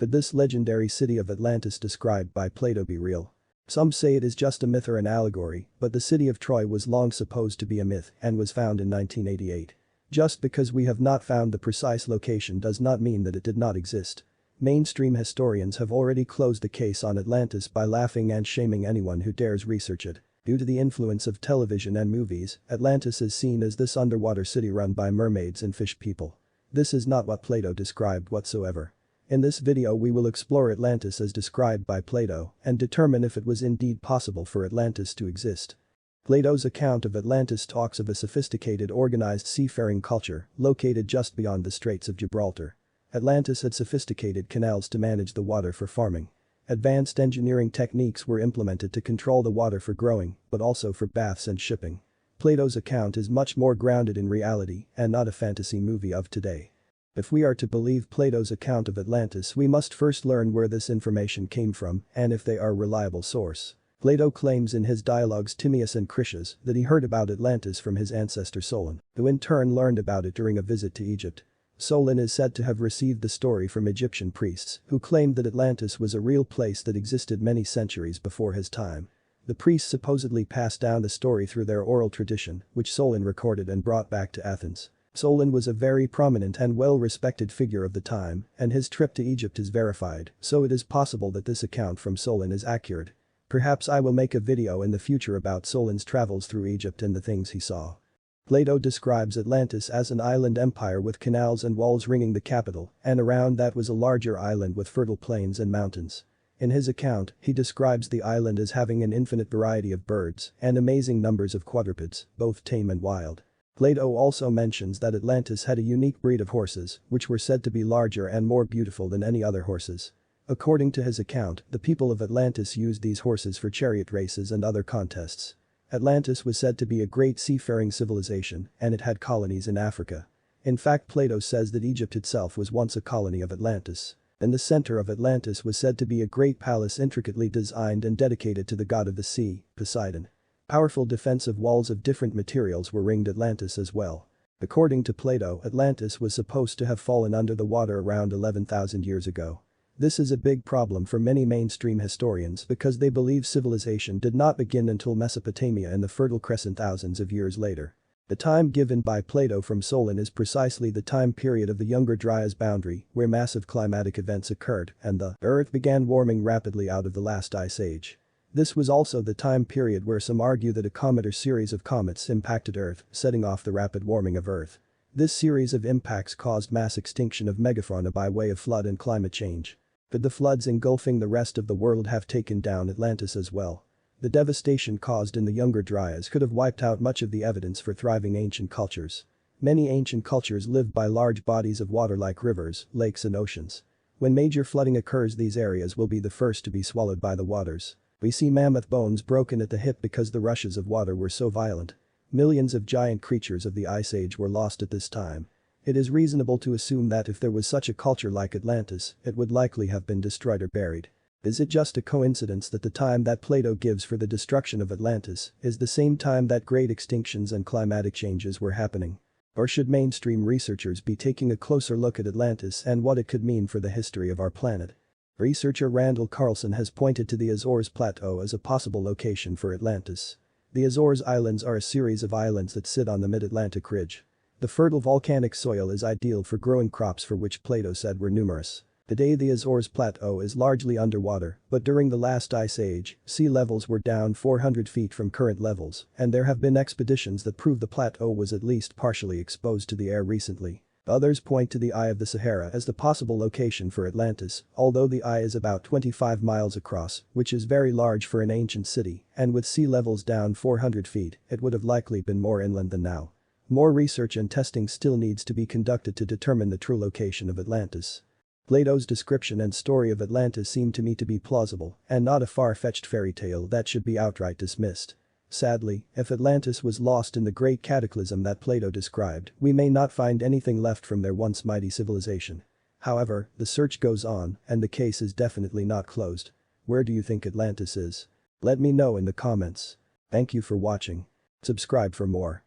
Could this legendary city of Atlantis described by Plato be real? Some say it is just a myth or an allegory, but the city of Troy was long supposed to be a myth and was found in 1988. Just because we have not found the precise location does not mean that it did not exist. Mainstream historians have already closed the case on Atlantis by laughing and shaming anyone who dares research it. Due to the influence of television and movies, Atlantis is seen as this underwater city run by mermaids and fish people. This is not what Plato described whatsoever. In this video we will explore Atlantis as described by Plato and determine if it was indeed possible for Atlantis to exist. Plato's account of Atlantis talks of a sophisticated organized seafaring culture located just beyond the Straits of Gibraltar. Atlantis had sophisticated canals to manage the water for farming. Advanced engineering techniques were implemented to control the water for growing, but also for baths and shipping. Plato's account is much more grounded in reality and not a fantasy movie of today. If we are to believe Plato's account of Atlantis, we must first learn where this information came from and if they are a reliable source. Plato claims in his dialogues Timaeus and Critias that he heard about Atlantis from his ancestor Solon, who in turn learned about it during a visit to Egypt. Solon is said to have received the story from Egyptian priests who claimed that Atlantis was a real place that existed many centuries before his time. The priests supposedly passed down the story through their oral tradition, which Solon recorded and brought back to Athens. Solon was a very prominent and well-respected figure of the time, and his trip to Egypt is verified, so it is possible that this account from Solon is accurate. Perhaps I will make a video in the future about Solon's travels through Egypt and the things he saw. Plato describes Atlantis as an island empire with canals and walls ringing the capital, and around that was a larger island with fertile plains and mountains. In his account, he describes the island as having an infinite variety of birds and amazing numbers of quadrupeds, both tame and wild. Plato also mentions that Atlantis had a unique breed of horses, which were said to be larger and more beautiful than any other horses. According to his account, the people of Atlantis used these horses for chariot races and other contests. Atlantis was said to be a great seafaring civilization, and it had colonies in Africa. In fact, Plato says that Egypt itself was once a colony of Atlantis. In the center of Atlantis was said to be a great palace intricately designed and dedicated to the god of the sea, Poseidon. Powerful defensive walls of different materials were ringed Atlantis as well. According to Plato, Atlantis was supposed to have fallen under the water around 11,000 years ago. This is a big problem for many mainstream historians because they believe civilization did not begin until Mesopotamia in the Fertile Crescent thousands of years later. The time given by Plato from Solon is precisely the time period of the Younger Dryas boundary where massive climatic events occurred and the Earth began warming rapidly out of the last ice age. This was also the time period where some argue that a comet or series of comets impacted Earth, setting off the rapid warming of Earth. This series of impacts caused mass extinction of megafauna by way of flood and climate change. Could the floods engulfing the rest of the world have taken down Atlantis as well? The devastation caused in the Younger Dryas could have wiped out much of the evidence for thriving ancient cultures. Many ancient cultures lived by large bodies of water like rivers, lakes and oceans. When major flooding occurs, these areas will be the first to be swallowed by the waters. We see mammoth bones broken at the hip because the rushes of water were so violent. Millions of giant creatures of the Ice Age were lost at this time. It is reasonable to assume that if there was such a culture like Atlantis, it would likely have been destroyed or buried. Is it just a coincidence that the time that Plato gives for the destruction of Atlantis is the same time that great extinctions and climatic changes were happening? Or should mainstream researchers be taking a closer look at Atlantis and what it could mean for the history of our planet? Researcher Randall Carlson has pointed to the Azores Plateau as a possible location for Atlantis. The Azores Islands are a series of islands that sit on the mid-Atlantic ridge. The fertile volcanic soil is ideal for growing crops for which Plato said were numerous. Today the Azores Plateau is largely underwater, but during the last ice age, sea levels were down 400 feet from current levels, and there have been expeditions that prove the plateau was at least partially exposed to the air recently. Others point to the Eye of the Sahara as the possible location for Atlantis, although the eye is about 25 miles across, which is very large for an ancient city, and with sea levels down 400 feet, it would have likely been more inland than now. More research and testing still needs to be conducted to determine the true location of Atlantis. Plato's description and story of Atlantis seem to me to be plausible and not a far-fetched fairy tale that should be outright dismissed. Sadly, if Atlantis was lost in the great cataclysm that Plato described, we may not find anything left from their once mighty civilization. However, the search goes on, and the case is definitely not closed. Where do you think Atlantis is? Let me know in the comments. Thank you for watching. Subscribe for more.